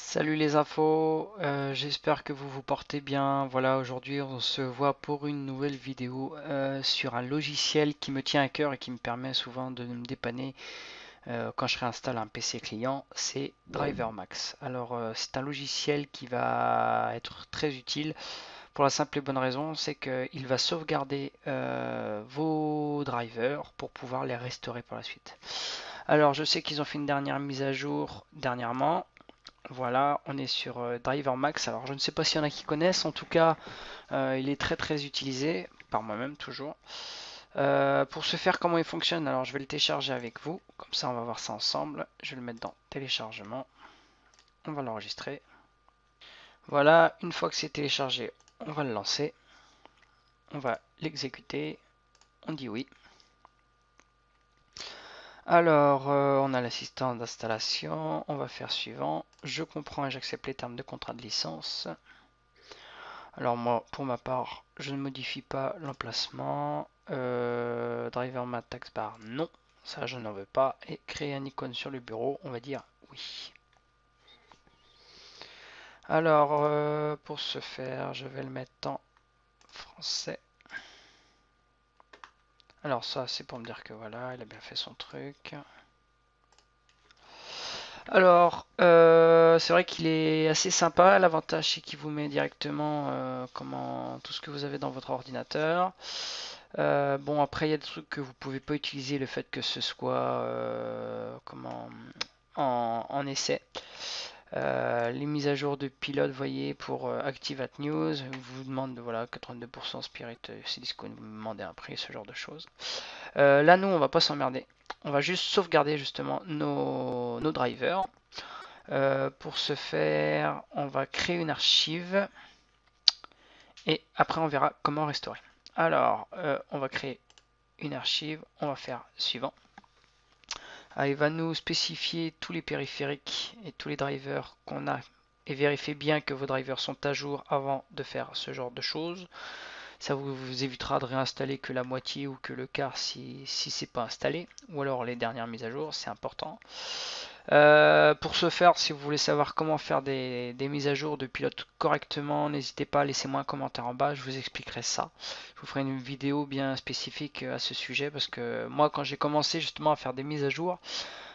Salut les infos, j'espère que vous vous portez bien. Voilà, aujourd'hui on se voit pour une nouvelle vidéo sur un logiciel qui me tient à cœur et qui me permet souvent de me dépanner quand je réinstalle un PC client, c'est DriverMax. Alors c'est un logiciel qui va être très utile pour la simple et bonne raison, c'est qu'il va sauvegarder vos drivers pour pouvoir les restaurer par la suite. Alors je sais qu'ils ont fait une dernière mise à jour dernièrement. Voilà, on est sur Driver Max. Alors, je ne sais pas s'il y en a qui connaissent. En tout cas, il est très très utilisé par moi-même toujours. Pour ce faire, comment il fonctionne? Alors, je vais le télécharger avec vous. Comme ça, on va voir ça ensemble. Je vais le mettre dans téléchargement. On va l'enregistrer. Voilà, une fois que c'est téléchargé, on va le lancer. On va l'exécuter. On dit oui. Alors, on a l'assistant d'installation. On va faire suivant. Je comprends et j'accepte les termes de contrat de licence. Alors moi, pour ma part, je ne modifie pas l'emplacement. Driver mat taskbar, non. Ça, je n'en veux pas. Et créer un icône sur le bureau, on va dire oui. Alors, pour ce faire, je vais le mettre en français. Alors ça, c'est pour me dire que voilà, il a bien fait son truc. Alors, c'est vrai qu'il est assez sympa. L'avantage, c'est qu'il vous met directement tout ce que vous avez dans votre ordinateur. Bon, après, il y a des trucs que vous pouvez pas utiliser, le fait que ce soit en essai. Les mises à jour de pilote, vous voyez, pour Activate News, vous demande voilà 82% Spirit Cisco, vous me demandez un prix, ce genre de choses. Là, nous, on va pas s'emmerder. On va juste sauvegarder justement nos drivers. Pour ce faire, on va créer une archive et après on verra comment restaurer. Alors, on va créer une archive, on va faire suivant. Ah, il va nous spécifier tous les périphériques et tous les drivers qu'on a et vérifier bien que vos drivers sont à jour avant de faire ce genre de choses. Ça vous évitera de réinstaller que la moitié ou que le quart si c'est pas installé, ou alors les dernières mises à jour, c'est important. Pour ce faire, si vous voulez savoir comment faire des mises à jour de pilote correctement, n'hésitez pas à laisser moi un commentaire en bas, je vous expliquerai ça. Je vous ferai une vidéo bien spécifique à ce sujet parce que moi quand j'ai commencé justement à faire des mises à jour,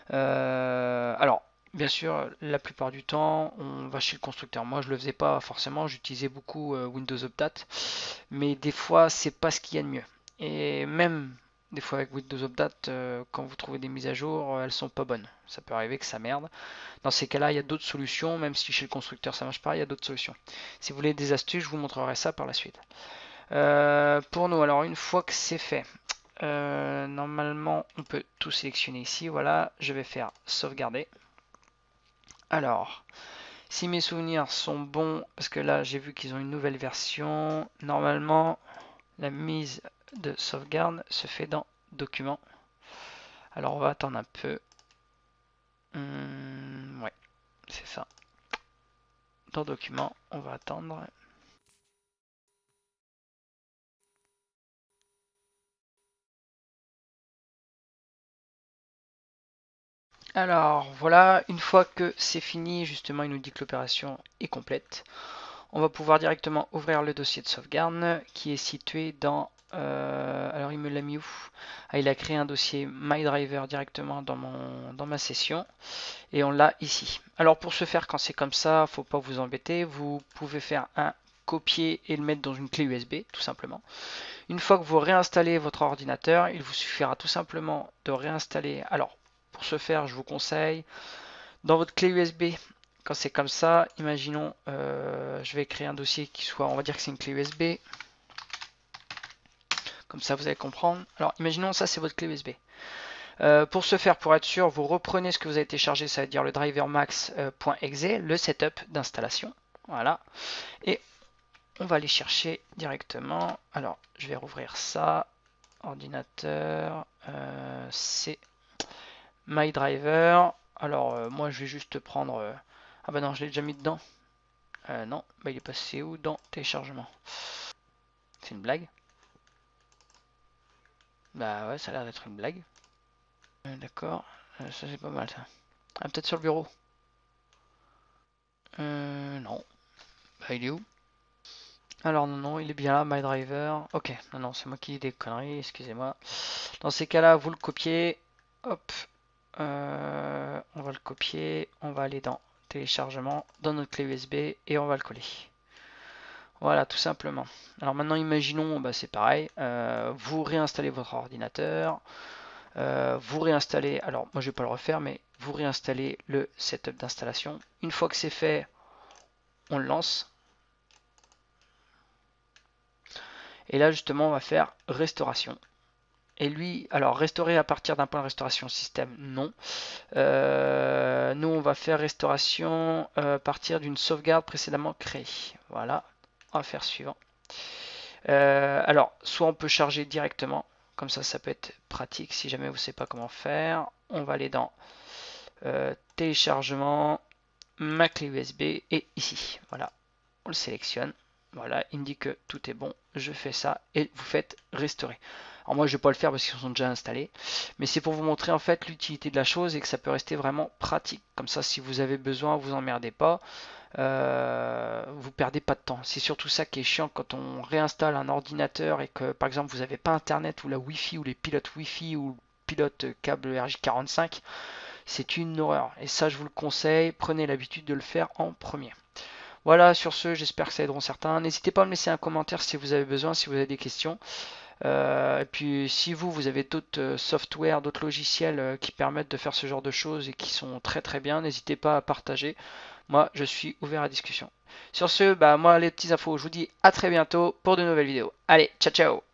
alors bien sûr la plupart du temps on va chez le constructeur. Moi je le faisais pas forcément, j'utilisais beaucoup Windows Update, mais des fois c'est pas ce qu'il y a de mieux. Et même des fois avec Windows Update, quand vous trouvez des mises à jour, elles sont pas bonnes. Ça peut arriver que ça merde. Dans ces cas-là, il y a d'autres solutions, même si chez le constructeur ça marche pas, il y a d'autres solutions. Si vous voulez des astuces, je vous montrerai ça par la suite. Pour nous, alors une fois que c'est fait, normalement on peut tout sélectionner ici. Voilà, je vais faire sauvegarder. Alors, si mes souvenirs sont bons, parce que là j'ai vu qu'ils ont une nouvelle version, normalement la mise de sauvegarde se fait dans Documents. Alors on va attendre un peu. Ouais, c'est ça. Dans Documents, on va attendre. Alors voilà, une fois que c'est fini, justement, il nous dit que l'opération est complète. On va pouvoir directement ouvrir le dossier de sauvegarde qui est situé dans... alors il me l'a mis où? Ah, il a créé un dossier MyDriver directement dans ma session et on l'a ici. Alors pour ce faire, quand c'est comme ça, faut pas vous embêter, vous pouvez faire un copier et le mettre dans une clé USB tout simplement. Une fois que vous réinstallez votre ordinateur, il vous suffira tout simplement de réinstaller. Alors pour ce faire, je vous conseille dans votre clé USB, quand c'est comme ça, imaginons, je vais créer un dossier qui soit, on va dire que c'est une clé USB. Comme ça, vous allez comprendre. Alors, imaginons ça, c'est votre clé USB. Pour ce faire, pour être sûr, vous reprenez ce que vous avez téléchargé, ça veut dire le driver max.exe, le setup d'installation. Voilà. Et on va aller chercher directement. Alors, je vais rouvrir ça. Ordinateur, c'est MyDriver. Alors, moi, je vais juste prendre... ah bah non, je l'ai déjà mis dedans. Non, bah il est passé où? Dans téléchargement. C'est une blague? Bah ouais, ça a l'air d'être une blague. D'accord, ça c'est pas mal ça. Ah, peut-être sur le bureau. Non. Bah, il est où? Alors non, il est bien là, my driver. Ok, non, c'est moi qui dis des conneries, excusez-moi. Dans ces cas-là, vous le copiez. Hop. On va le copier. On va aller dans téléchargement, dans notre clé USB et on va le coller. Voilà, tout simplement. Alors maintenant, imaginons, bah, c'est pareil. Vous réinstallez votre ordinateur. Vous réinstallez, alors moi je vais pas le refaire, mais vous réinstallez le setup d'installation. Une fois que c'est fait, on le lance. Et là justement on va faire restauration. Et lui, alors restaurer à partir d'un point de restauration système, non. Nous on va faire restauration à partir d'une sauvegarde précédemment créée. Voilà, on va faire suivant. Alors, soit on peut charger directement, comme ça peut être pratique si jamais vous ne savez pas comment faire. On va aller dans téléchargement, ma clé USB et ici. Voilà, on le sélectionne. Voilà, il me dit que tout est bon. Je fais ça et vous faites restaurer. Alors moi je vais pas le faire parce qu'ils sont déjà installés, mais c'est pour vous montrer en fait l'utilité de la chose et que ça peut rester vraiment pratique. Comme ça, si vous avez besoin, vous emmerdez pas. Vous perdez pas de temps. C'est surtout ça qui est chiant quand on réinstalle un ordinateur et que par exemple vous n'avez pas internet ou la Wi-Fi ou les pilotes Wi-Fi ou pilote câble RJ45. C'est une horreur. Et ça, je vous le conseille. Prenez l'habitude de le faire en premier. Voilà, sur ce, j'espère que ça aidera certains. N'hésitez pas à me laisser un commentaire si vous avez besoin, si vous avez des questions. Et puis, si vous avez d'autres softwares, d'autres logiciels qui permettent de faire ce genre de choses et qui sont très très bien, n'hésitez pas à partager. Moi, je suis ouvert à discussion. Sur ce, bah, moi, les petites infos, je vous dis à très bientôt pour de nouvelles vidéos. Allez, ciao ciao!